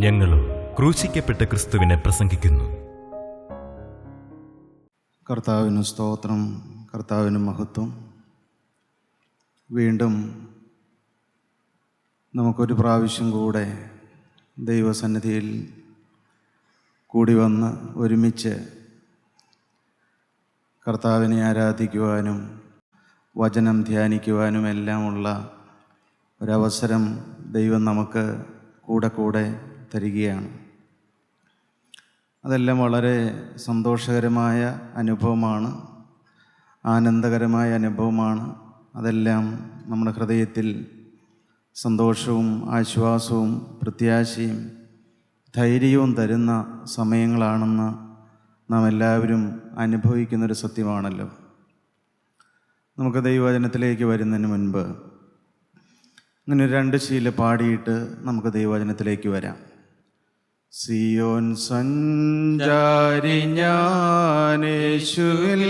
ഞങ്ങളും ക്രൂശിക്കപ്പെട്ട ക്രിസ്തുവിനെ പ്രസംഗിക്കുന്നു. കർത്താവിന് സ്തോത്രം, കർത്താവിന് മഹത്വം. വീണ്ടും നമുക്കൊരു പ്രാവശ്യം കൂടെ ദൈവസന്നിധിയിൽ കൂടി വന്ന് ഒരുമിച്ച് കർത്താവിനെ ആരാധിക്കുവാനും വചനം ധ്യാനിക്കുവാനും എല്ലാമുള്ള ഒരവസരം ദൈവം നമുക്ക് കൂടെ കൂടെ തരികയാണ്. അതെല്ലാം വളരെ സന്തോഷകരമായ അനുഭവമാണ്, ആനന്ദകരമായ അനുഭവമാണ്. അതെല്ലാം നമ്മുടെ ഹൃദയത്തിൽ സന്തോഷവും ആശ്വാസവും പ്രത്യാശയും ധൈര്യവും തരുന്ന സമയങ്ങളാണെന്ന് നാം എല്ലാവരും അനുഭവിക്കുന്നൊരു സത്യമാണല്ലോ. നമുക്ക് ദൈവവചനത്തിലേക്ക് വരുന്നതിന് മുൻപ് ഇങ്ങനെ 2 ശീല പാടിയിട്ട് നമുക്ക് ദൈവവചനത്തിലേക്ക് വരാം. സിയോൻ സഞ്ചാരി ഞാൻ, യേശുവിൽ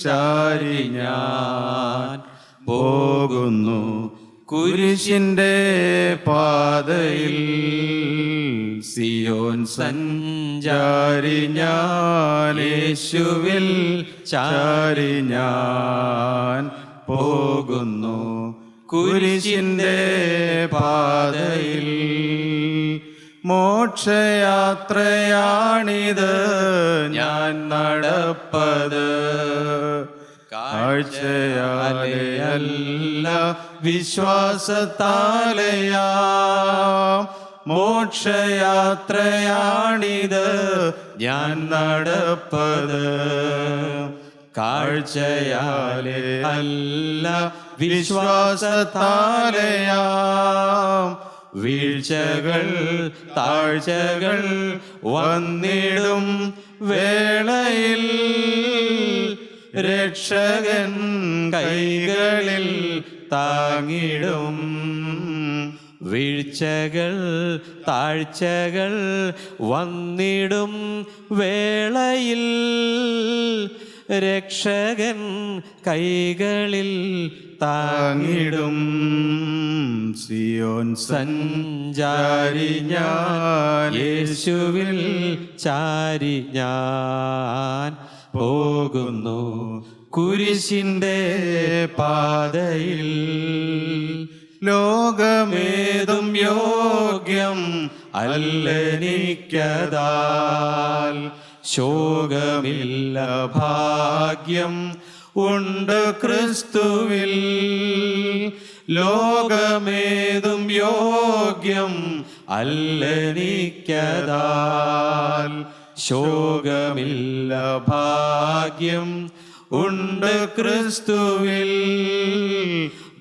ചാരി ഞാൻ പോകുന്നു കുരിശിൻ്റെ പാതയിൽ. സിയോൻ സഞ്ചാരി ഞാൻ, യേശുവിൽ ചാരി ഞാൻ പോകുന്നു കുരിശിൻ്റെ പാതയിൽ. മോക്ഷയാത്രയാണിത് ഞാൻ നടപ്പത്, കാഴ്ചയാലെയല്ല വിശ്വാസത്താലെയാ. മോക്ഷയാത്രയാണിത് ഞാൻ നടപ്പത്, കാഴ്ചയാലെ അല്ല വിശ്വാസത്താലെയാ. വീഴ്ചകൾ താഴ്ചകൾ വന്നിടും വേളയിൽ രക്ഷകൻ കൈകളിൽ താങ്ങിടും. വീഴ്ചകൾ താഴ്ചകൾ വന്നിടും വേളയിൽ രക്ഷകൻ കൈകളിൽ താങ്ങിടും. സിയോൻ സഞ്ചാരി ഞാൻ, യേശുവിൽ ചാരി ഞാൻ പോകുന്നു കുരിശിൻ്റെ പാതയിൽ. ലോകമേതും യോഗ്യം അല്ലെനിക്കതാൽ, ശോകമില്ല ഭാഗ്യം ഉണ്ട് ക്രിസ്തുവിൽ. ലോകമേതും യോഗ്യം അല്ലെനിക്കതാൽ, ശോകമില്ല ഭാഗ്യം ഉണ്ട് ക്രിസ്തുവിൽ.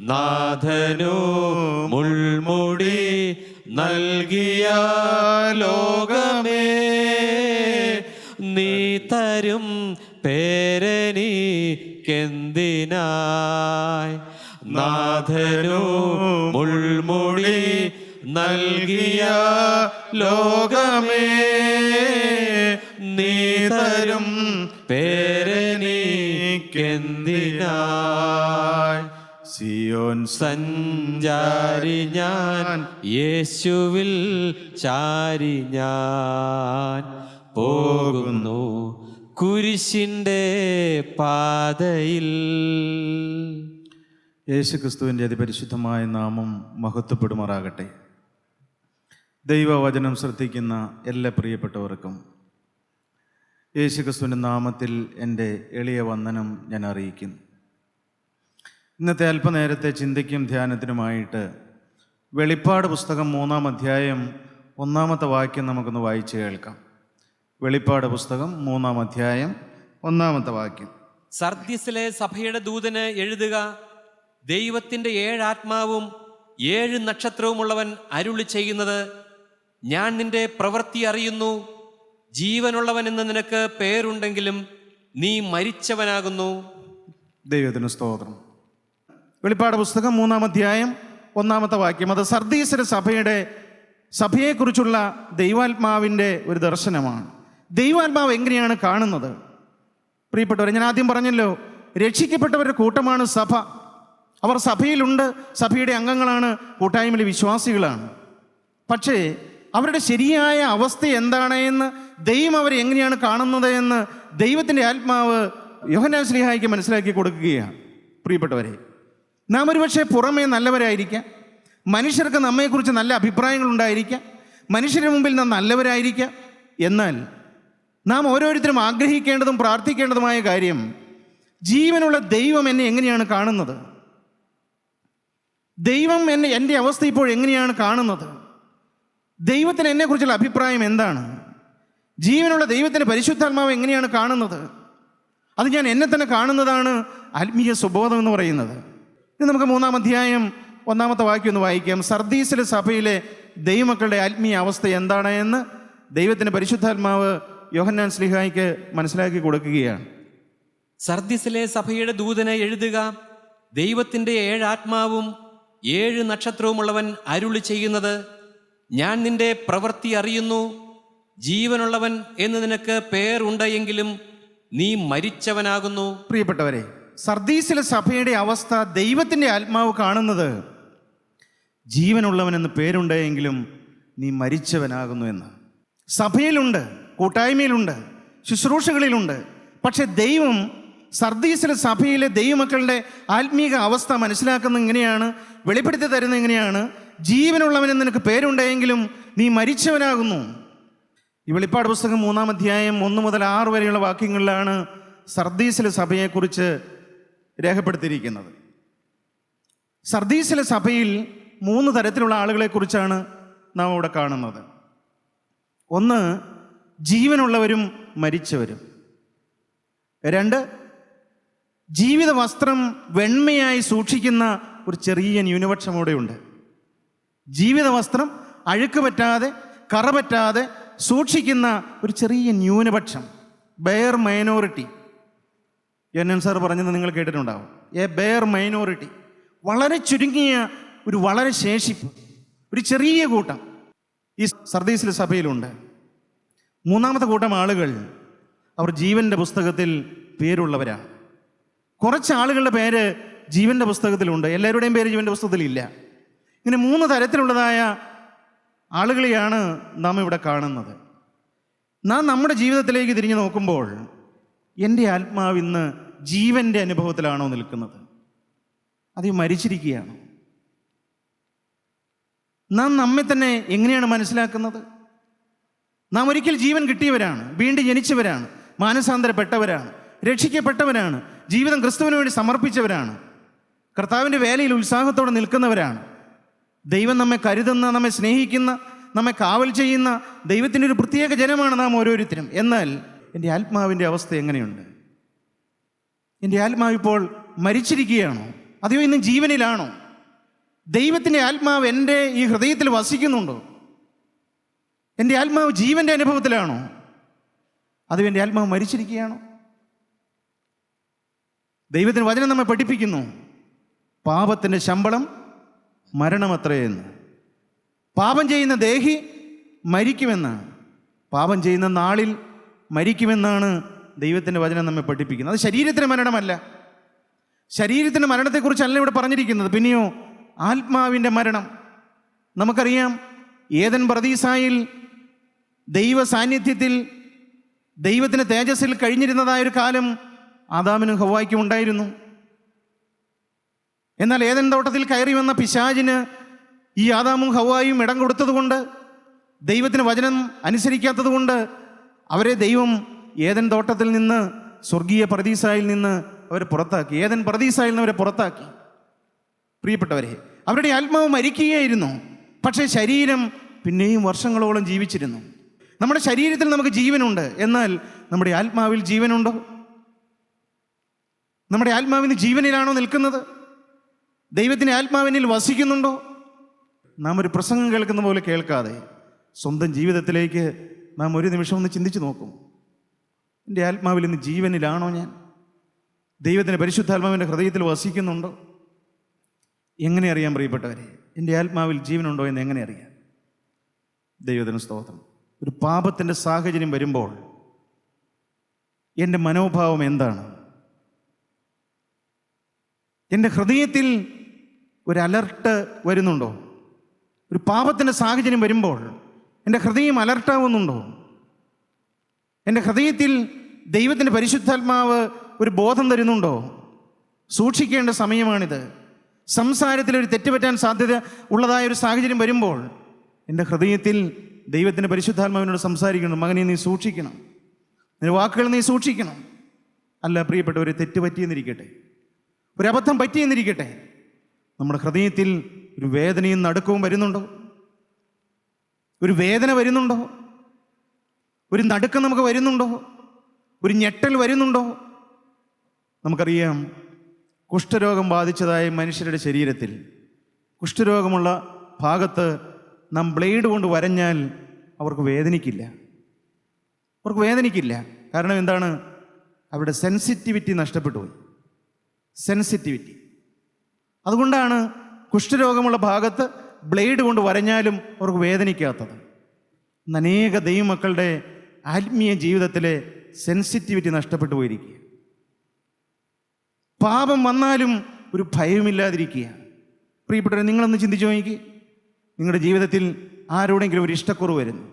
നാഥനു മുൾമുടി നൽകിയ ലോകമേ, നീ തരും പേരെനിക്കെന്തിനായി. നാഥനു മുൾമുടി നൽകിയ ലോകമേ, നീ തരും പേരെനിക്കെന്തിനായി. സിയോൻ സഞ്ചാരി ഞാൻ, യേശുവിൽ ചാരി ഞാൻ പോകുന്നു കുരിശിൻ്റെ പാതയിൽ. യേശുക്രിസ്തുവിൻ്റെ അതിപരിശുദ്ധമായ നാമം മഹത്വപ്പെടുമാറാകട്ടെ. ദൈവവചനം ശ്രദ്ധിക്കുന്ന എല്ലാ പ്രിയപ്പെട്ടവർക്കും യേശുക്രിസ്തുവിൻ്റെ നാമത്തിൽ എൻ്റെ എളിയ വന്ദനം ഞാൻ അറിയിക്കുന്നു. ഇന്നത്തെ അല്പനേരത്തെ ചിന്തയ്ക്കും ധ്യാനത്തിനുമായിട്ട് വെളിപ്പാട് പുസ്തകം 3-ാം അധ്യായം 1-ാമത്തെ വാക്യം നമുക്കൊന്ന് വായിച്ച് കേൾക്കാം. വെളിപ്പാട് പുസ്തകം 3-ാം അധ്യായം 1-ാമത്തെ വാക്യം. സർദ്ദിസിലെ സഭയുടെ ദൂതന് എഴുതുക, ദൈവത്തിൻ്റെ 7 ആത്മാവും 7 നക്ഷത്രവുമുള്ളവൻ അരുളി ചെയ്യുന്നത്, ഞാൻ നിന്റെ പ്രവൃത്തി അറിയുന്നു. ജീവനുള്ളവൻ എന്ന് നിനക്ക് പേരുണ്ടെങ്കിലും നീ മരിച്ചവനാകുന്നു. ദൈവത്തിന് സ്തോത്രം. വെളിപ്പാട് പുസ്തകം 3-ാം അധ്യായം 1-ാമത്തെ വാക്യം. അത് സർദ്ദീസിലെ സഭയെക്കുറിച്ചുള്ള ദൈവാത്മാവിൻ്റെ ഒരു ദർശനമാണ്. ദൈവാത്മാവ് എങ്ങനെയാണ് കാണുന്നത്? പ്രിയപ്പെട്ടവരെ, ഞാൻ ആദ്യം പറഞ്ഞല്ലോ, രക്ഷിക്കപ്പെട്ടവരുടെ കൂട്ടമാണ് സഭ. അവർ സഭയിലുണ്ട്, സഭയുടെ അംഗങ്ങളാണ്, കൂട്ടായ്മയിലെ വിശ്വാസികളാണ്. പക്ഷേ അവരുടെ ശരിയായ അവസ്ഥ എന്താണ് എന്ന്, ദൈവം അവരെ എങ്ങനെയാണ് കാണുന്നത് എന്ന് ദൈവത്തിൻ്റെ ആത്മാവ് യോഹന്നാൻ ശ്ലീഹായ്ക്ക് മനസ്സിലാക്കി കൊടുക്കുകയാണ്. പ്രിയപ്പെട്ടവരെ, നാം ഒരുപക്ഷെ പുറമേ നല്ലവരായിരിക്കാം, മനുഷ്യർക്ക് നമ്മെക്കുറിച്ച് നല്ല അഭിപ്രായങ്ങളുണ്ടായിരിക്കാം, മനുഷ്യരുടെ മുമ്പിൽ നാം നല്ലവരായിരിക്കാം. എന്നാൽ നാം ഓരോരുത്തരും ആഗ്രഹിക്കേണ്ടതും പ്രാർത്ഥിക്കേണ്ടതുമായ കാര്യം, ജീവനുള്ള ദൈവം എന്നെ എങ്ങനെയാണ് കാണുന്നത്? ദൈവം എൻ്റെ അവസ്ഥ ഇപ്പോൾ എങ്ങനെയാണ് കാണുന്നത്? ദൈവത്തിന് എന്നെക്കുറിച്ചുള്ള അഭിപ്രായം എന്താണ്? ജീവനുള്ള ദൈവത്തിൻ്റെ പരിശുദ്ധാത്മാവ് എങ്ങനെയാണ് കാണുന്നത്? അത് ഞാൻ എന്നെ തന്നെ കാണുന്നതാണ് ആത്മീയ സുബോധം എന്ന് പറയുന്നത്. ഇനി നമുക്ക് 3-ാം അധ്യായം 1-ാമത്തെ വാക്യം ഒന്ന് വായിക്കാം. സർദീസിലെ സഭയിലെ ദൈവമക്കളുടെ ആത്മീയ അവസ്ഥ എന്താണ് എന്ന് ദൈവത്തിൻ്റെ പരിശുദ്ധാത്മാവ് യോഹന്നാൻ ശ്ലീഹായ്ക്ക് മനസ്സിലാക്കി കൊടുക്കുകയാണ്. സർദിസിലെ സഭയുടെ ദൂതന് എഴുതുക, ദൈവത്തിൻ്റെ 7 ആത്മാവും 7 നക്ഷത്രവുമുള്ളവൻ അരുളി ചെയ്യുന്നത്, ഞാൻ നിന്റെ പ്രവൃത്തി അറിയുന്നു. ജീവനുള്ളവൻ എന്ന് നിനക്ക് പേരുണ്ട് എങ്കിലും നീ മരിച്ചവനാകുന്നു. പ്രിയപ്പെട്ടവരെ, സർദീസിലെ സഭയുടെ അവസ്ഥ ദൈവത്തിൻ്റെ ആത്മാവ് കാണുന്നത്, ജീവനുള്ളവനെന്ന് പേരുണ്ടെങ്കിലും നീ മരിച്ചവനാകുന്നു എന്ന്. സഭയിലുണ്ട്, കൂട്ടായ്മയിലുണ്ട്, ശുശ്രൂഷകളിലുണ്ട്. പക്ഷെ ദൈവം സർദീസിലെ സഭയിലെ ദൈവമക്കളുടെ ആത്മീക അവസ്ഥ മനസ്സിലാക്കുന്നത് എങ്ങനെയാണ്, വെളിപ്പെടുത്തി തരുന്നത് എങ്ങനെയാണ്? ജീവനുള്ളവനെന്ന് നിനക്ക് പേരുണ്ടെങ്കിലും നീ മരിച്ചവനാകുന്നു. ഈ വെളിപ്പാട് പുസ്തകം 3-ാം അധ്യായം 1 മുതൽ 6 വരെയുള്ള വാക്യങ്ങളിലാണ് സർദീസിലെ സഭയെക്കുറിച്ച് രേഖപ്പെടുത്തിയിരിക്കുന്നത്. സർദീസിലെ സഭയിൽ 3 തരത്തിലുള്ള ആളുകളെക്കുറിച്ചാണ് നാം ഇവിടെ കാണുന്നത്. ഒന്ന്, ജീവനുള്ളവരും മരിച്ചവരും. 2, ജീവിത വസ്ത്രം വെണ്മയായി സൂക്ഷിക്കുന്ന ഒരു ചെറിയ ന്യൂനപക്ഷം അവിടെയുണ്ട്. ജീവിത വസ്ത്രം അഴുക്ക് പറ്റാതെ, കറ പറ്റാതെ സൂക്ഷിക്കുന്ന ഒരു ചെറിയ ന്യൂനപക്ഷം, ബെയർ മൈനോറിറ്റി. എൻ സാർ പറഞ്ഞത് നിങ്ങൾ കേട്ടിട്ടുണ്ടാവും. എ ബെയർ മൈനോറിറ്റി, വളരെ ചുരുങ്ങിയ ഒരു വളരെ ശേഷിപ്പ്, ഒരു ചെറിയ കൂട്ടം ഈ സർദീസിലെ സഭയിലുണ്ട്. 3-ാമത്തെ കൂട്ടം ആളുകൾ, അവർ ജീവൻ്റെ പുസ്തകത്തിൽ പേരുള്ളവരാണ്. കുറച്ച് ആളുകളുടെ പേര് ജീവൻ്റെ പുസ്തകത്തിലുണ്ട്, എല്ലാവരുടെയും പേര് ജീവൻ്റെ പുസ്തകത്തിലില്ല. ഇങ്ങനെ 3 തരത്തിലുള്ളതായ ആളുകളെയാണ് നാം ഇവിടെ കാണുന്നത്. നാം നമ്മുടെ ജീവിതത്തിലേക്ക് തിരിഞ്ഞു നോക്കുമ്പോൾ, എൻ്റെ ആത്മാവ് ഇന്ന് ജീവൻ്റെ അനുഭവത്തിലാണോ നിൽക്കുന്നത്? അത് മരിച്ചിരിക്കുകയാണോ? നാം നമ്മെ തന്നെ എങ്ങനെയാണ് മനസ്സിലാക്കുന്നത്? നാം ഒരിക്കൽ ജീവൻ കിട്ടിയവരാണ്, വീണ്ടും ജനിച്ചവരാണ്, മാനസാന്തരപ്പെട്ടവരാണ്, രക്ഷിക്കപ്പെട്ടവരാണ്, ജീവിതം ക്രിസ്തുവിന് വേണ്ടി സമർപ്പിച്ചവരാണ്, കർത്താവിൻ്റെ വേലയിൽ ഉത്സാഹത്തോടെ നിൽക്കുന്നവരാണ്. ദൈവം നമ്മെ കരുതുന്ന, നമ്മെ സ്നേഹിക്കുന്ന, നമ്മെ കാവൽ ചെയ്യുന്ന ദൈവത്തിൻ്റെ ഒരു പ്രത്യേക ജനമാണ് നാം ഓരോരുത്തരും. എന്നാൽ എൻ്റെ ആത്മാവിൻ്റെ അവസ്ഥ എങ്ങനെയുണ്ട്? എൻ്റെ ആത്മാവ് ഇപ്പോൾ മരിച്ചിരിക്കുകയാണോ? അതെയോ ഇന്ന് ജീവനിലാണോ? ദൈവത്തിൻ്റെ ആത്മാവ് എൻ്റെ ഈ ഹൃദയത്തിൽ വസിക്കുന്നുണ്ടോ? എൻ്റെ ആത്മാവ് ജീവൻ്റെ അനുഭവത്തിലാണോ? അതോ എൻ്റെ ആത്മാവ് മരിച്ചിരിക്കുകയാണോ? ദൈവത്തിൻ്റെ വചനം നമ്മെ പഠിപ്പിക്കുന്നു, പാപത്തിൻ്റെ ശമ്പളം മരണമത്രയെന്ന്. പാപം ചെയ്യുന്ന ദേഹി മരിക്കുമെന്നാണ്, പാപം ചെയ്യുന്ന നാളിൽ മരിക്കുമെന്നാണ് ദൈവത്തിൻ്റെ വചനം നമ്മെ പഠിപ്പിക്കുന്നത്. അത് ശരീരത്തിൻ്റെ മരണമല്ല, ശരീരത്തിൻ്റെ മരണത്തെക്കുറിച്ചല്ല ഇവിടെ പറഞ്ഞിരിക്കുന്നത്. പിന്നെയോ ആത്മാവിൻ്റെ മരണം. നമുക്കറിയാം, ഏദൻ പർദീസായിൽ ദൈവ സാന്നിധ്യത്തിൽ ദൈവത്തിൻ്റെ തേജസ്സിൽ കഴിഞ്ഞിരുന്നതായൊരു കാലം ആദാമിനും ഹവ്വായ്ക്കും ഉണ്ടായിരുന്നു. എന്നാൽ ഏദൻ തോട്ടത്തിൽ കയറി വന്ന പിശാചിന് ഈ ആദാമും ഹവ്വായും ഇടം കൊടുത്തതുകൊണ്ട്, ദൈവത്തിന് വചനം അനുസരിക്കാത്തത് കൊണ്ട് അവരെ ദൈവം ഏദൻ തോട്ടത്തിൽ നിന്ന്, സ്വർഗീയ പർദീസായിൽ നിന്ന് അവരെ പുറത്താക്കി. ഏദൻ പർദീസായിൽ നിന്ന് അവരെ പുറത്താക്കി. പ്രിയപ്പെട്ടവരെ, അവരുടെ ആത്മാവ് മരിക്കുകയായിരുന്നു, പക്ഷേ ശരീരം പിന്നെയും വർഷങ്ങളോളം ജീവിച്ചിരുന്നു. നമ്മുടെ ശരീരത്തിൽ നമുക്ക് ജീവനുണ്ട്, എന്നാൽ നമ്മുടെ ആത്മാവിൽ ജീവനുണ്ടോ? നമ്മുടെ ആത്മാവിന് ജീവനിലാണോ നിൽക്കുന്നത്? ദൈവത്തിൻ്റെ ആത്മാവിനിൽ വസിക്കുന്നുണ്ടോ? നാം ഒരു പ്രസംഗം കേൾക്കുന്ന പോലെ കേൾക്കാതെ സ്വന്തം ജീവിതത്തിലേക്ക് നാം ഒരു നിമിഷം ഒന്ന് ചിന്തിച്ചു നോക്കും. എൻ്റെ ആത്മാവിൽ ഇന്ന് ജീവനിലാണോ ഞാൻ? ദൈവത്തിൻ്റെ പരിശുദ്ധാത്മാവിൻ്റെ ഹൃദയത്തിൽ വസിക്കുന്നുണ്ടോ? എങ്ങനെ അറിയാൻ പ്രിയപ്പെട്ടവരെ, എൻ്റെ ആത്മാവിൽ ജീവനുണ്ടോ എന്ന് എങ്ങനെ അറിയാം? ദൈവത്തിന് സ്തോത്രം. ഒരു പാപത്തിൻ്റെ സാഹചര്യം വരുമ്പോൾ എൻ്റെ മനോഭാവം എന്താണ്? എൻ്റെ ഹൃദയത്തിൽ ഒരു അലർട്ട് വരുന്നുണ്ടോ? ഒരു പാപത്തിൻ്റെ സാഹചര്യം വരുമ്പോൾ എൻ്റെ ഹൃദയം അലർട്ടാവുന്നുണ്ടോ? എൻ്റെ ഹൃദയത്തിൽ ദൈവത്തിൻ്റെ പരിശുദ്ധാത്മാവ് ഒരു ബോധം തരുന്നുണ്ടോ? സൂക്ഷിക്കേണ്ട സമയമാണിത്. സംസാരത്തിൽ ഒരു തെറ്റുപറ്റാൻ സാധ്യത ഉള്ളതായ ഒരു സാഹചര്യം വരുമ്പോൾ എൻ്റെ ഹൃദയത്തിൽ ദൈവത്തിൻ്റെ പരിശുദ്ധാത്മാവിനോട് സംസാരിക്കണം, മകനെ നീ സൂക്ഷിക്കണം, നിന്റെ വാക്കുകൾ നീ സൂക്ഷിക്കണം. അല്ല പ്രിയപ്പെട്ട, ഒരു തെറ്റ് പറ്റിയെന്നിരിക്കട്ടെ, ഒരു അബദ്ധം പറ്റിയെന്നിരിക്കട്ടെ, നമ്മുടെ ഹൃദയത്തിൽ ഒരു വേദനയും നടുക്കവും വരുന്നുണ്ടോ? ഒരു വേദന വരുന്നുണ്ടോ? ഒരു നടുക്കം നമുക്ക് വരുന്നുണ്ടോ? ഒരു ഞെട്ടൽ വരുന്നുണ്ടോ? നമുക്കറിയാം, കുഷ്ഠരോഗം ബാധിച്ചതായ മനുഷ്യരുടെ ശരീരത്തിൽ കുഷ്ഠരോഗമുള്ള ഭാഗത്ത് നാം ബ്ലേഡ് കൊണ്ട് വരഞ്ഞാൽ അവർക്ക് വേദനിക്കില്ല. കാരണം എന്താണ്? അവരുടെ സെൻസിറ്റിവിറ്റി നഷ്ടപ്പെട്ടു പോയി. സെൻസിറ്റിവിറ്റി. അതുകൊണ്ടാണ് കുഷ്ഠരോഗമുള്ള ഭാഗത്ത് ബ്ലേഡ് കൊണ്ട് വരഞ്ഞാലും അവർക്ക് വേദനിക്കാത്തത്. അനേക ദൈവമക്കളുടെ ആത്മീയ ജീവിതത്തിലെ സെൻസിറ്റിവിറ്റി നഷ്ടപ്പെട്ടു പോയിരിക്കുക. പാപം വന്നാലും ഒരു ഭയമില്ലാതിരിക്കുക. പ്രിയപ്പെട്ടവരെ, നിങ്ങളൊന്ന് ചിന്തിച്ചു നോക്കി. നിങ്ങളുടെ ജീവിതത്തിൽ ആരോടെങ്കിലും ഒരു ഇഷ്ടക്കുറവ് വരുന്നു,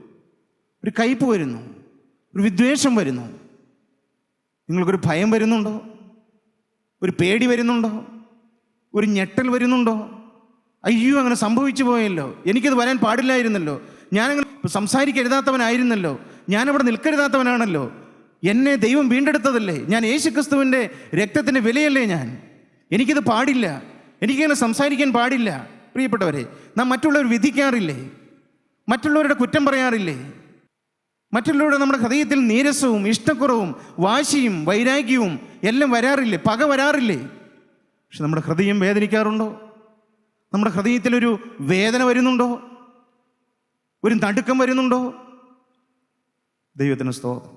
ഒരു കയ്പ് വരുന്നു, ഒരു വിദ്വേഷം വരുന്നു, നിങ്ങൾക്കൊരു ഭയം വരുന്നുണ്ടോ? ഒരു പേടി വരുന്നുണ്ടോ? ഒരു ഞെട്ടൽ വരുന്നുണ്ടോ? അയ്യോ, അങ്ങനെ സംഭവിച്ചു പോയല്ലോ, എനിക്കത് വരാൻ പാടില്ലായിരുന്നല്ലോ, ഞാനങ്ങനെ സംസാരിക്കരുതാത്തവനായിരുന്നല്ലോ, ഞാനവിടെ നിൽക്കരുതാത്തവനാണല്ലോ, എന്നെ ദൈവം വീണ്ടെടുത്തതല്ലേ, ഞാൻ യേശുക്രിസ്തുവിൻ്റെ രക്തത്തിൻ്റെ വിലയല്ലേ ഞാൻ, എനിക്കിത് പാടില്ല, എനിക്കങ്ങനെ സംസാരിക്കാൻ പാടില്ല. പ്രിയപ്പെട്ടവരെ, നാം മറ്റുള്ളവർ വിധിക്കാറില്ലേ? മറ്റുള്ളവരുടെ കുറ്റം പറയാറില്ലേ? മറ്റുള്ളവരുടെ നമ്മുടെ ഹൃദയത്തിൽ നീരസവും ഇഷ്ടക്കുറവും വാശിയും വൈരാഗ്യവും എല്ലാം വരാറില്ലേ? പക വരാറില്ലേ? പക്ഷെ നമ്മുടെ ഹൃദയം വേദനിക്കാറുണ്ടോ? നമ്മുടെ ഹൃദയത്തിലൊരു വേദന വരുന്നുണ്ടോ? ഒരു നടുക്കം വരുന്നുണ്ടോ? ദൈവത്തിന് സ്തോത്രം.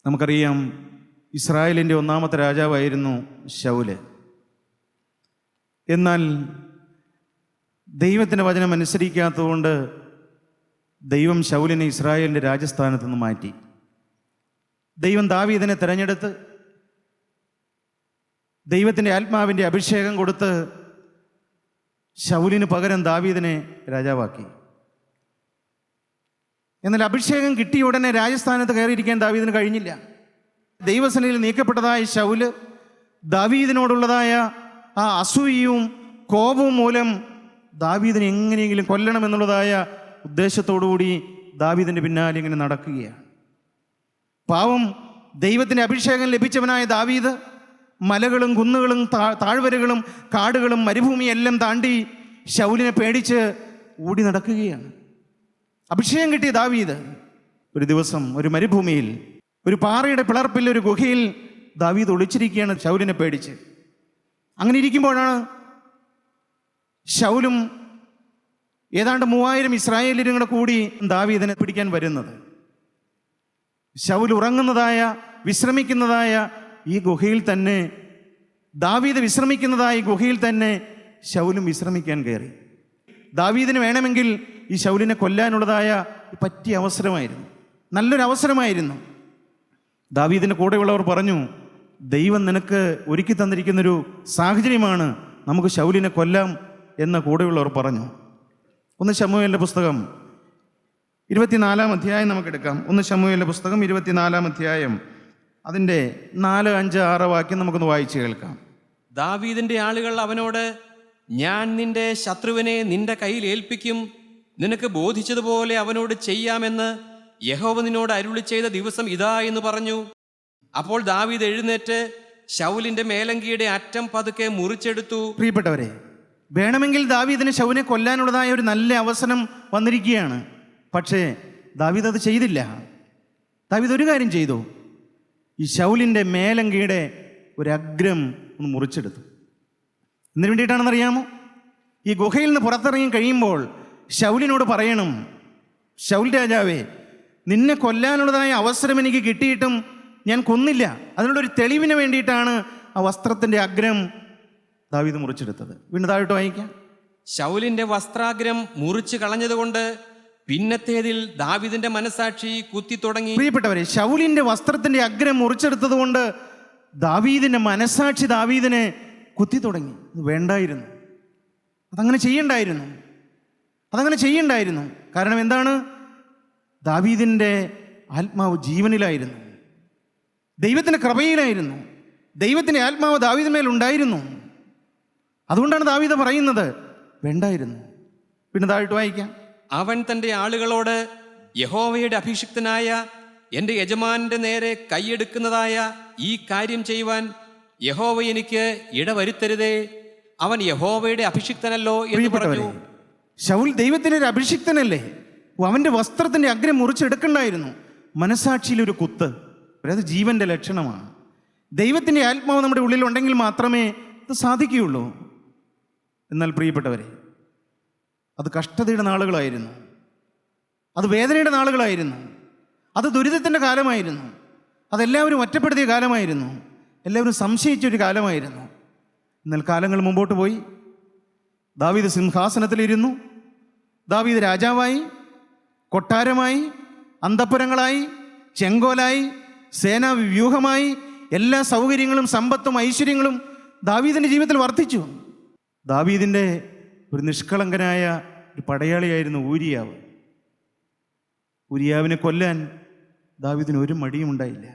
നമുക്കറിയാം, ഇസ്രായേലിൻ്റെ ഒന്നാമത്തെ രാജാവായിരുന്നു ശൗല്. എന്നാൽ ദൈവത്തിൻ്റെ വചനം അനുസരിക്കാത്തതുകൊണ്ട് ദൈവം ശൗലിനെ ഇസ്രായേലിൻ്റെ രാജസ്ഥാനത്ത് നിന്ന് മാറ്റി. ദൈവം ദാവീദിനെ തിരഞ്ഞെടുത്ത് ദൈവത്തിൻ്റെ ആത്മാവിൻ്റെ അഭിഷേകം കൊടുത്ത് ശൗലിന് പകരം ദാവീദിനെ രാജാവാക്കി. എന്നാൽ അഭിഷേകം കിട്ടിയ ഉടനെ രാജസ്ഥാനത്ത് കയറിയിരിക്കാൻ ദാവീദിന് കഴിഞ്ഞില്ല. ദൈവസേനയിൽ നീക്കപ്പെട്ടതായ ശൗല് ദാവീദിനോടുള്ളതായ ആ അസൂയയും കോപവും മൂലം ദാവീദിനെ എങ്ങനെയെങ്കിലും കൊല്ലണമെന്നുള്ളതായ ഉദ്ദേശത്തോടുകൂടി ദാവീദിൻ്റെ പിന്നാലെ ഇങ്ങനെ നടക്കുകയാണ്. പാവം, ദൈവത്തിൻ്റെ അഭിഷേകം ലഭിച്ചവനായ ദാവീദ് മലകളും കുന്നുകളും താഴ്വരകളും കാടുകളും മരുഭൂമിയെല്ലാം താണ്ടി ശൗലിനെ പേടിച്ച് ഓടി നടക്കുകയാണ്. അഭിഷേകം കിട്ടിയ ദാവീദ് ഒരു ദിവസം ഒരു മരുഭൂമിയിൽ ഒരു പാറയുടെ പിളർപ്പിൽ ഒരു ഗുഹയിൽ ദാവീദ് ഒളിച്ചിരിക്കുകയാണ് ശൗലിനെ പേടിച്ച്. അങ്ങനെ ഇരിക്കുമ്പോഴാണ് ശൗലും ഏതാണ്ട് 3000 ഇസ്രായേലിയരും കൂടെ കൂടി ദാവീദിനെ പിടിക്കാൻ വരുന്നത്. ശൗൽ ഉറങ്ങുന്നതായ വിശ്രമിക്കുന്നതായ ഈ ഗുഹയിൽ തന്നെ, ദാവീദ് വിശ്രമിക്കുന്നതായ ഈ ഗുഹയിൽ തന്നെ ശൗലും വിശ്രമിക്കാൻ കയറി. ദാവീദിന് വേണമെങ്കിൽ ഈ ശൗലിനെ കൊല്ലാനുള്ളതായ പറ്റിയ അവസരമായിരുന്നു, നല്ലൊരു അവസരമായിരുന്നു. ദാവീദിൻ്റെ കൂടെയുള്ളവർ പറഞ്ഞു, ദൈവം നിനക്ക് ഒരുക്കി തന്നിരിക്കുന്നൊരു സാഹചര്യമാണ്, നമുക്ക് ശൗലിനെ കൊല്ലാം എന്ന് കൂടെയുള്ളവർ പറഞ്ഞു. 1 ശമൂവേലിൻ്റെ പുസ്തകം 24-ാം അധ്യായം നമുക്കെടുക്കാം. 1 ശമൂവേലിൻ്റെ പുസ്തകം 24-ാം അധ്യായം അതിൻ്റെ 4, 5, 6 വാക്യം നമുക്കൊന്ന് വായിച്ച് കേൾക്കാം. ദാവീദിന്റെ ആളുകൾ അവനോട്, ഞാൻ നിന്റെ ശത്രുവിനെ നിന്റെ കയ്യിൽ ഏൽപ്പിക്കും, നിനക്ക് ബോധിച്ചതുപോലെ അവനോട് ചെയ്യാമെന്ന് യഹോവ നിന്നോട് അരുളി ചെയ്ത ദിവസം ഇതാ എന്ന് പറഞ്ഞു. അപ്പോൾ ദാവീദ് എഴുന്നേറ്റ് ശൗലിന്റെ മേലങ്കിയുടെ അറ്റം പതുക്കെ മുറിച്ചെടുത്തു. പ്രിയപ്പെട്ടവരെ, വേണമെങ്കിൽ ദാവീദിന് ശൗലിനെ കൊല്ലാനുള്ളതായ ഒരു നല്ല അവസരം വന്നിരിക്കുകയാണ്. പക്ഷേ ദാവീദ് അത് ചെയ്തില്ല. ദാവീദ് ഒരു കാര്യം ചെയ്തു, ഈ ശൗലിൻ്റെ മേലങ്കിയുടെ ഒരു അഗ്രം ഒന്ന് മുറിച്ചെടുത്തു. എന്തിനു വേണ്ടിയിട്ടാണെന്നറിയാമോ? ഈ ഗുഹയിൽ നിന്ന് പുറത്തിറങ്ങി കഴിയുമ്പോൾ ശൗലിനോട് പറയണം, ശൗൽ രാജാവേ, നിന്നെ കൊല്ലാനുള്ളതായ അവസരം എനിക്ക് കിട്ടിയിട്ടും ഞാൻ കൊന്നില്ല, അതിനുള്ളൊരു തെളിവിന് വേണ്ടിയിട്ടാണ് ആ വസ്ത്രത്തിൻ്റെ അഗ്രം ദാവീദ് മുറിച്ചെടുത്തത്. വീണ്ടും താഴോട്ട് വായിക്കാം. ശൗലിന്റെ വസ്ത്രാഗ്രം മുറിച്ചു കളഞ്ഞതുകൊണ്ട് പിന്നത്തേതിൽ ദാവീദിന്റെ മനസാക്ഷി കുത്തി തുടങ്ങി. പ്രിയപ്പെട്ടവരെ, ശൗലിന്റെ വസ്ത്രത്തിന്റെ അഗ്രം മുറിച്ചെടുത്തത് കൊണ്ട് ദാവീദിന്റെ മനസാക്ഷി ദാവീദിനെ കുത്തി തുടങ്ങി. വേണ്ടായിരുന്നു, അതങ്ങനെ ചെയ്യണ്ടായിരുന്നു. അതങ്ങനെ ചെയ്യണ്ടായിരുന്നു. കാരണം എന്താണ്? ദാവീദിൻ്റെ ആത്മാവ് ജീവനിലായിരുന്നു, ദൈവത്തിൻ്റെ കൃപയിലായിരുന്നു, ദൈവത്തിൻ്റെ ആത്മാവ് ദാവീദിന്മേൽ ഉണ്ടായിരുന്നു. അതുകൊണ്ടാണ് ദാവീദ് പറയുന്നത് വേണ്ടായിരുന്നു. പിന്നെ താഴോട്ട് വായിക്കാം. അവൻ തൻ്റെ ആളുകളോട്, യഹോവയുടെ അഭിഷിക്തനായ എൻ്റെ യജമാനന്റെ നേരെ കൈയെടുക്കുന്നതായ ഈ കാര്യം ചെയ്യുവാൻ യഹോവ എനിക്ക് ഇടവരുത്തരുതേ. അവൻ യഹോവയുടെ അഭിഷിക്തനല്ലോ എന്ന് പറഞ്ഞു. ശൗൽ ദൈവത്തിൻ്റെ ഒരു അഭിഷിക്തനല്ലേ? അവൻ്റെ വസ്ത്രത്തിൻ്റെ അഗ്രം മുറിച്ചെടുക്കണ്ടായിരുന്നു. മനസാക്ഷിയിലൊരു കുത്ത്, അത് ജീവൻ്റെ ലക്ഷണമാണ്. ദൈവത്തിൻ്റെ ആത്മാവ് നമ്മുടെ ഉള്ളിലുണ്ടെങ്കിൽ മാത്രമേ ഇത് സാധിക്കുകയുള്ളൂ. എന്നാൽ പ്രിയപ്പെട്ടവരെ, അത് കഷ്ടതയുടെ നാളുകളായിരുന്നു, അത് വേദനയുടെ നാളുകളായിരുന്നു, അത് ദുരിതത്തിൻ്റെ കാലമായിരുന്നു, അതെല്ലാവരും ഒറ്റപ്പെടുത്തിയ കാലമായിരുന്നു, എല്ലാവരും സംശയിച്ചൊരു കാലമായിരുന്നു. എന്നാൽ കാലങ്ങൾ മുമ്പോട്ട് പോയി. ദാവീദ് സിംഹാസനത്തിലിരുന്നു, ദാവീദ് രാജാവായി, കൊട്ടാരമായി, അന്തഃപുരങ്ങളായി, ചെങ്കോലായി, സേനാ വ്യൂഹമായി, എല്ലാ സൗകര്യങ്ങളും സമ്പത്തും ഐശ്വര്യങ്ങളും ദാവീദിൻ്റെ ജീവിതത്തിൽ വർദ്ധിച്ചു. ദാവീദിൻ്റെ ഒരു നിഷ്കളങ്കനായ ഒരു പടയാളിയായിരുന്നു ഊരിയാവ്. ഊരിയാവിനെ കൊല്ലാൻ ദാവീദിന് ഒരു മടിയും ഉണ്ടായില്ല.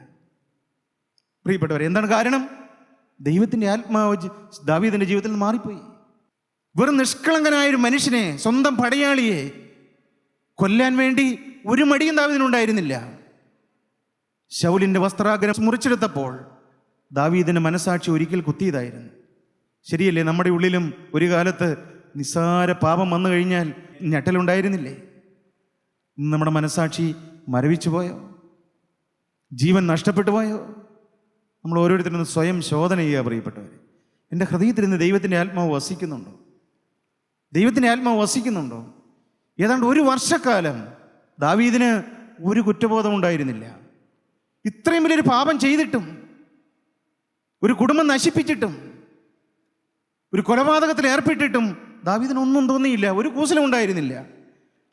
പ്രിയപ്പെട്ടവരെ, എന്താണ് കാരണം? ദൈവത്തിൻ്റെ ആത്മാവ് ദാവീദിൻ്റെ ജീവിതത്തിൽ നിന്ന് മാറിപ്പോയി. വെറും നിഷ്കളങ്കനായൊരു മനുഷ്യനെ, സ്വന്തം പടയാളിയെ കൊല്ലാൻ വേണ്ടി ഒരു മടിയും ദാവീദിനുണ്ടായിരുന്നില്ല. ശൗലിൻ്റെ വസ്ത്രാഗ്രം മുറിച്ചെടുത്തപ്പോൾ ദാവീദിൻ്റെ മനസാക്ഷി ഒരിക്കൽ കുത്തിയതായിരുന്നു. ശരിയല്ലേ? നമ്മുടെ ഉള്ളിലും ഒരു കാലത്ത് നിസ്സാര പാപം വന്നു കഴിഞ്ഞാൽ ഞെട്ടലുണ്ടായിരുന്നില്ലേ? ഇന്ന് നമ്മുടെ മനസാക്ഷി മരവിച്ചു പോയോ? ജീവൻ നഷ്ടപ്പെട്ടു പോയോ? നമ്മൾ ഓരോരുത്തരും സ്വയം ശോധന ചെയ്യുക. പ്രിയപ്പെട്ടവർ, എൻ്റെ ഹൃദയത്തിൽ ഇന്ന് ദൈവത്തിൻ്റെ ആത്മാവ് വസിക്കുന്നുണ്ടോ? ദൈവത്തിൻ്റെ ആത്മാവ് വസിക്കുന്നുണ്ടോ? ഏതാണ്ട് 1 വർഷക്കാലം ദാവീദിന് ഒരു കുറ്റബോധം ഉണ്ടായിരുന്നില്ല. ഇത്രയും വലിയൊരു പാപം ചെയ്തിട്ടും, ഒരു കുടുംബം നശിപ്പിച്ചിട്ടും, ഒരു കൊലപാതകത്തിൽ ഏർപ്പെട്ടിട്ടും ദാവീദിനൊന്നും തോന്നിയില്ല, ഒരു കൂസലും ഉണ്ടായിരുന്നില്ല.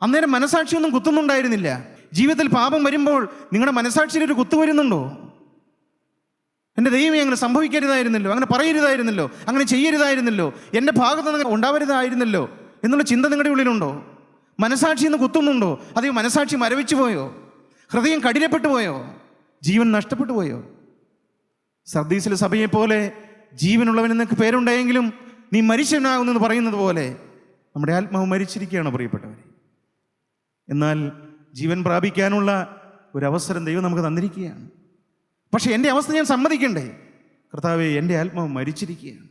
അന്നേരം മനസാക്ഷിയൊന്നും കുത്തുന്നുണ്ടായിരുന്നില്ല. ജീവിതത്തിൽ പാപം വരുമ്പോൾ നിങ്ങളുടെ മനസാക്ഷിയിൽ ഒരു കുത്തു വരുന്നുണ്ടോ? എൻ്റെ ദൈവമേ, അങ്ങനെ സംഭവിക്കരുതായിരുന്നല്ലോ, അങ്ങനെ പറയരുതായിരുന്നല്ലോ, അങ്ങനെ ചെയ്യരുതായിരുന്നല്ലോ, എൻ്റെ ഭാഗത്ത് നിന്ന് ഉണ്ടാവരുതായിരുന്നല്ലോ എന്നുള്ള ചിന്ത നിങ്ങളുടെ ഉള്ളിലുണ്ടോ? മനസാക്ഷി നിന്ന് കുത്തുന്നുണ്ടോ? അതോ മനസാക്ഷി മരവിച്ചു പോയോ? ഹൃദയം കഠിനപ്പെട്ടു പോയോ? ജീവൻ നഷ്ടപ്പെട്ടു പോയോ? സർദീസിലെ സഭയെപ്പോലെ ജീവനുള്ളവൻ എന്നൊക്കെ പേരുണ്ടായെങ്കിലും നീ മരിച്ചവനാകുന്നെന്ന് പറയുന്നത് പോലെ നമ്മുടെ ആത്മാവ് മരിച്ചിരിക്കുകയാണ് പ്രിയപ്പെട്ടവരെ. എന്നാൽ ജീവൻ പ്രാപിക്കാനുള്ള ഒരവസരം ദൈവം നമുക്ക് തന്നിരിക്കുകയാണ്. പക്ഷേ എൻ്റെ അവസ്ഥ ഞാൻ സമ്മതിക്കണ്ടേ? കർത്താവേ, എൻ്റെ ആത്മാവ് മരിച്ചിരിക്കുകയാണ്,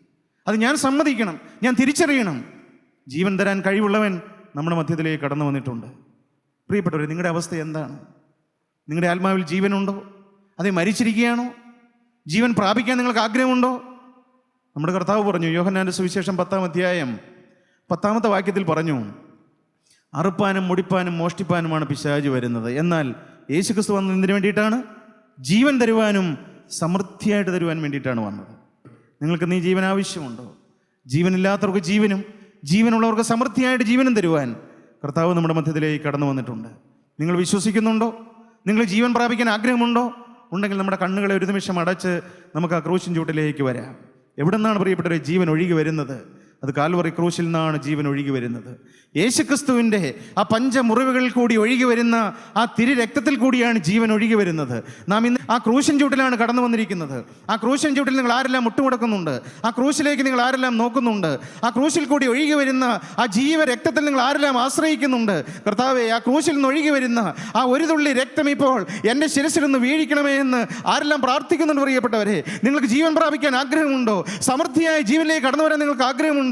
അത് ഞാൻ സമ്മതിക്കണം, ഞാൻ തിരിച്ചറിയണം. ജീവൻ തരാൻ കഴിവുള്ളവൻ നമ്മുടെ മധ്യത്തിലേക്ക് കടന്നു വന്നിട്ടുണ്ട്. പ്രിയപ്പെട്ടവരെ, നിങ്ങളുടെ അവസ്ഥ എന്താണ്? നിങ്ങളുടെ ആത്മാവിൽ ജീവനുണ്ടോ? അതേ മരിച്ചിരിക്കുകയാണോ? ജീവൻ പ്രാപിക്കാൻ നിങ്ങൾക്ക് ആഗ്രഹമുണ്ടോ? നമ്മുടെ കർത്താവ് പറഞ്ഞു, യോഹന്നാന്റെ സുവിശേഷം 10-ാം അധ്യായം 10-ാമത്തെ വാക്യത്തിൽ പറഞ്ഞു, അറുപ്പാനും മുടിപ്പാനും മോഷ്ടിപ്പാനുമാണ് പിശാച് വരുന്നത്, എന്നാൽ യേശുക്രിസ്തു വന്നത് എന്തിനു വേണ്ടിയിട്ടാണ്? ജീവൻ തരുവാനും സമൃദ്ധിയായിട്ട് തരുവാൻ വേണ്ടിയിട്ടാണ് വന്നത്. നിങ്ങൾക്ക് നീ ജീവൻ ആവശ്യമുണ്ടോ? ജീവനില്ലാത്തവർക്ക് ജീവനും, ജീവനുള്ളവർക്ക് സമൃദ്ധിയായിട്ട് ജീവനും തരുവാൻ കർത്താവ് നമ്മുടെ മധ്യത്തിലേക്ക് കടന്നു വന്നിട്ടുണ്ട്. നിങ്ങൾ വിശ്വസിക്കുന്നുണ്ടോ? നിങ്ങൾ ജീവൻ പ്രാപിക്കാൻ ആഗ്രഹമുണ്ടോ? ഉണ്ടെങ്കിൽ നമ്മുടെ കണ്ണുകളെ ഒരു നിമിഷം അടച്ച് നമുക്ക് ആ ക്രൂശിൻ ചൂട്ടിലേക്ക് വരാം. എവിടെ നിന്നാണ് പ്രിയപ്പെട്ടവരെ ജീവൻ ഒഴുകി വരുന്നത്? അത് കാൽവറി ക്രൂശിൽ നിന്നാണ് ജീവൻ ഒഴുകി വരുന്നത്. യേശുക്രിസ്തുവിൻ്റെ ആ പഞ്ചമുറിവുകളിൽ കൂടി ഒഴുകി വരുന്ന ആ തിരു രക്തത്തിൽ കൂടിയാണ് ജീവൻ ഒഴുകി വരുന്നത്. നാം ഇന്ന് ആ ക്രൂശൻ ചൂട്ടിലാണ് കടന്നു വന്നിരിക്കുന്നത്. ആ ക്രൂശൻ ചൂട്ടിൽ നിങ്ങൾ ആരെല്ലാം മുട്ടുമുടക്കുന്നുണ്ട്? ആ ക്രൂശിലേക്ക് നിങ്ങൾ ആരെല്ലാം നോക്കുന്നുണ്ട്? ആ ക്രൂശിൽ കൂടി ഒഴുകി വരുന്ന ആ ജീവരക്തത്തിൽ നിങ്ങൾ ആരെല്ലാം ആശ്രയിക്കുന്നുണ്ട്? കർത്താവേ, ആ ക്രൂശിൽ നിന്ന് ഒഴുകി വരുന്ന ആ ഒരു തുള്ളി രക്തം ഇപ്പോൾ എൻ്റെ ശിരസിൽ നിന്ന് വീഴിക്കണമേ എന്ന് ആരെല്ലാം പ്രാർത്ഥിക്കുന്നുണ്ട്? പ്രിയപ്പെട്ടവരെ, നിങ്ങൾക്ക് ജീവൻ പ്രാപിക്കാൻ ആഗ്രഹമുണ്ടോ? സമൃദ്ധിയായ ജീവനിലേക്ക് കടന്നു വരാൻ നിങ്ങൾക്ക് ആഗ്രഹമുണ്ടോ?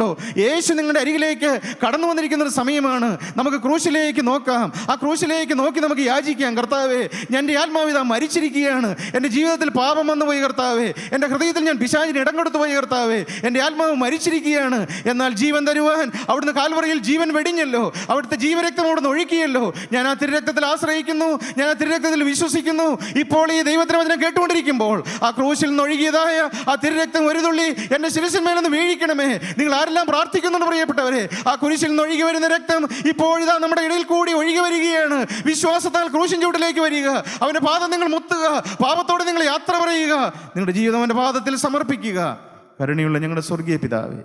യേശു നിങ്ങളുടെ അരികിലേക്ക് കടന്നു വന്നിരിക്കുന്ന ഒരു സമയമാണ്. നമുക്ക് ക്രൂശിലേക്ക് നോക്കാം. ആ ക്രൂശിലേക്ക് നോക്കി നമുക്ക് യാചിക്കാം. കർത്താവേ, എൻ്റെ ആത്മാവിത മരിച്ചിരിക്കുകയാണ്, എൻ്റെ ജീവിതത്തിൽ പാപം വന്നു പോയി കർത്താവേ, എൻ്റെ ഹൃദയത്തിൽ ഞാൻ പിശാചിന് ഇടം കൊടുത്തു പോയി കർത്താവേ, എൻ്റെ ആത്മാവ് മരിച്ചിരിക്കുകയാണ്. എന്നാൽ ജീവൻ തരുവാൻ അവിടുന്ന് കാൽവറിയിൽ ജീവൻ വെടിഞ്ഞല്ലോ, അവിടുത്തെ ജീവരക്തം അവിടുന്ന് ഒഴുക്കിയല്ലോ. ഞാൻ ആ തിരുരക്തത്തിൽ ആശ്രയിക്കുന്നു, ഞാൻ ആ തിരുരക്തത്തിൽ വിശ്വസിക്കുന്നു. ഇപ്പോൾ ഈ ദൈവത്തിൻ്റെ വചനം കേട്ടുകൊണ്ടിരിക്കുമ്പോൾ ആ ക്രൂശിൽ നിന്ന് ഒഴുകിയതായ ആ തിരുരക്തം ഒരു തുള്ളി എൻ്റെ ശിരസിന്മേലൊന്ന് വീഴിക്കണമേ. നിങ്ങൾ ആരെല്ലാം പ്രാർത്ഥിക്കുന്നുണ്ട് പ്രിയപ്പെട്ടവരെ? ആ കുരിശിൽ നിന്ന് ഒഴുകി വരുന്ന രക്തം ഇപ്പോഴിതാ നമ്മുടെ ഇടയിൽ കൂടി ഒഴുകി വരികയാണ്. വിശ്വാസത്താൽ ക്രൂശിൻ ചൂട്ടിലേക്ക് വരിക, അവൻ്റെ പാദം നിങ്ങൾ മുത്തുക, പാപത്തോടെ നിങ്ങൾ യാത്ര പറയുക, നിങ്ങളുടെ ജീവിതം അവൻ്റെ പാദത്തിൽ സമർപ്പിക്കുക. കരുണയുള്ള ഞങ്ങളുടെ സ്വർഗീയ പിതാവേ,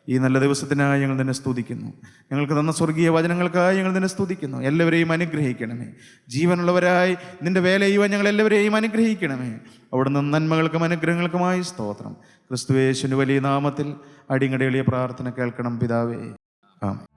ഈ നല്ല ദിവസത്തിനായി ഞങ്ങൾ നിന്നെ സ്തുതിക്കുന്നു. ഞങ്ങൾക്ക് തന്ന സ്വർഗീയ വചനങ്ങൾക്കായി ഞങ്ങൾ നിന്നെ സ്തുതിക്കുന്നു. എല്ലാവരെയും അനുഗ്രഹിക്കണമേ. ജീവനുള്ളവരായി നിന്റെ വേല ചെയ്യുവാൻ ഞങ്ങൾ എല്ലാവരെയും അനുഗ്രഹിക്കണമേ. അവിടുന്ന് നന്മകൾക്കും അനുഗ്രഹങ്ങൾക്കുമായി സ്തോത്രം. ക്രിസ്തുയേശുവിന്റെ വലിയ നാമത്തിൽ അടിയങ്ങളുടെ എളിയ പ്രാർത്ഥന കേൾക്കണം പിതാവേ. ആമേൻ.